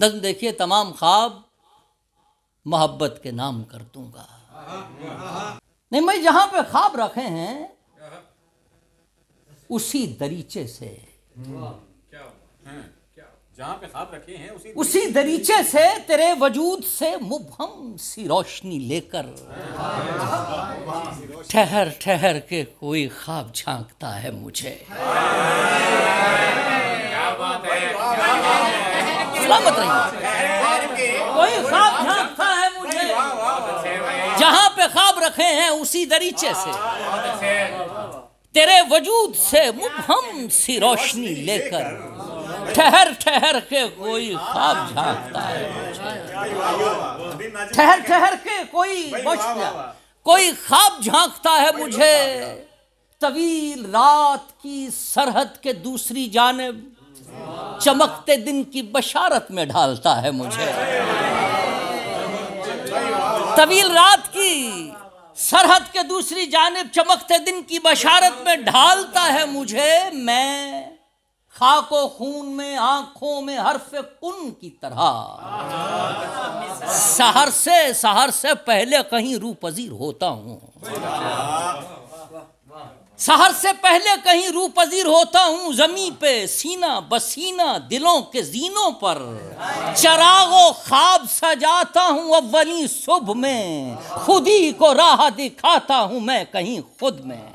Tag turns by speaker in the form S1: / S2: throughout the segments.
S1: नज़्म देखिए, तमाम ख्वाब मोहब्बत के नाम कर दूंगा। नहीं, मैं जहां पे ख्वाब रखे हैं उसी दरीचे से,
S2: जहां पे ख्वाब रखे हैं
S1: उसी दरीचे से तेरे वजूद से मुबहम सी रोशनी लेकर ठहर ठहर के कोई ख्वाब झांकता है मुझे। सलामत रहिए। कोई ख्वाब झांकता है मुझे, जहां पे ख्वाब रखे हैं उसी दरीचे से तेरे वजूद से मुबहम सी रोशनी लेकर ठहर ठहर के कोई ख्वाब झांकता है मुझे। ठहर ठहर के कोई ख्वाब झांकता है मुझे। तवील रात की सरहद के दूसरी जानिब चमकते दिन की बशारत में ढालता है मुझे। तवील रात की सरहद के दूसरी जानिब चमकते दिन की बशारत में ढालता है मुझे। मैं खाको खून में आंखों में हर्फ कुन की तरह सहर से पहले कहीं रूपजीर होता हूँ। सहर से पहले कहीं रूपजीर होता हूँ। ज़मीं पे सीना बसीना दिलों के जीनों पर चरागो ख्वाब सजाता हूँ। अव्वली सुबह में खुदी को राह दिखाता हूँ मैं कहीं खुद में।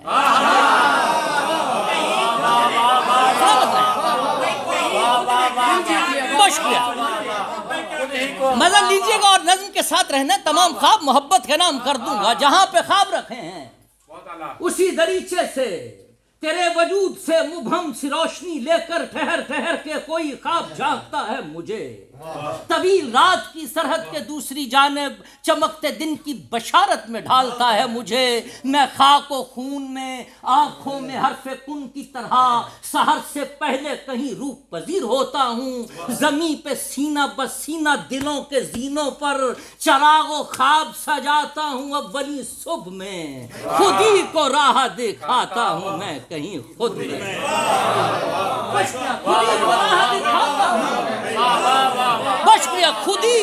S1: मजा लीजिएगा और नज़्म के साथ रहना। तमाम ख्वाब मोहब्बत के नाम कर दूंगा। जहां पे ख्वाब रखे हैं उसी दरीचे से तेरे वजूद से मुबहम सी रोशनी लेकर ठहर ठहर के कोई ख्वाब झांकता है मुझे। तवील रात की सरहद के दूसरी जानिब चमकते दिन की बशारत में ढालता है मुझे। मैं खाको खून में आंखों में हर्फे कुन की तरह सहर से पहले कहीं रूप पजीर होता हूँ। ज़मीं पे सीना बसीना दिलों के जीनों पर चरागो ख्वाब सजाता हूँ। अव्वली सुबह में खुदी को राह दिखाता हूँ मैं कहीं खुद में। बशकिया खुदी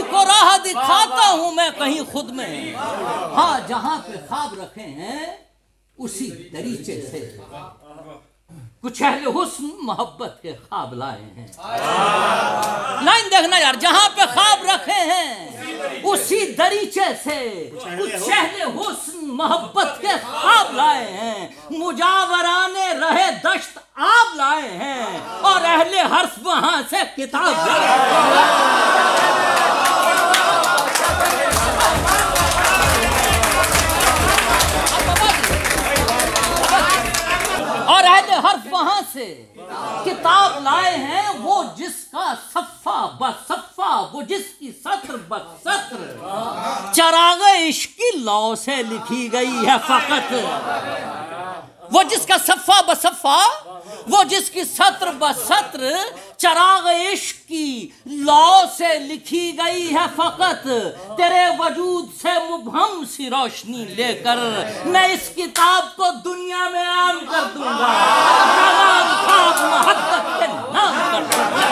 S1: को राह दिखाता हूं मैं कहीं खुद में। हाँ, जहां पे ख्वाब रखे हैं उसी दरीचे से कुछ अहले हुस्न मोहब्बत के ख्वाब लाए हैं। लाइन देखना यार, जहां पे ख्वाब रखे हैं उसी दरीचे से कुछ अहले हुस्न मोहब्बत के ख्वाब लाए हैं। मुजावराने रहे दश्त आब लाए हैं और अहले हर्फ वहां से किताब लाए हैं। और अहले हर्फ वहां से किताब लाए हैं। वो जिसका सफ़ा बसफ़ा, वो जिसकी सत्र बसत्र चराग़ इश्क़ की लौ से लिखी गई है फ़कत। वो जिसका सफ़ा बसफ़ा, वो जिसकी सत्र बसत्र चराग़ इश्क़ की लौ से लिखी गई है फ़कत। तेरे वजूद से मुबहम सी रोशनी लेकर मैं इस किताब को दुनिया में आम कर दूंगा। तमाम ख्वाब मोहब्बत के नाम कर दूंगा।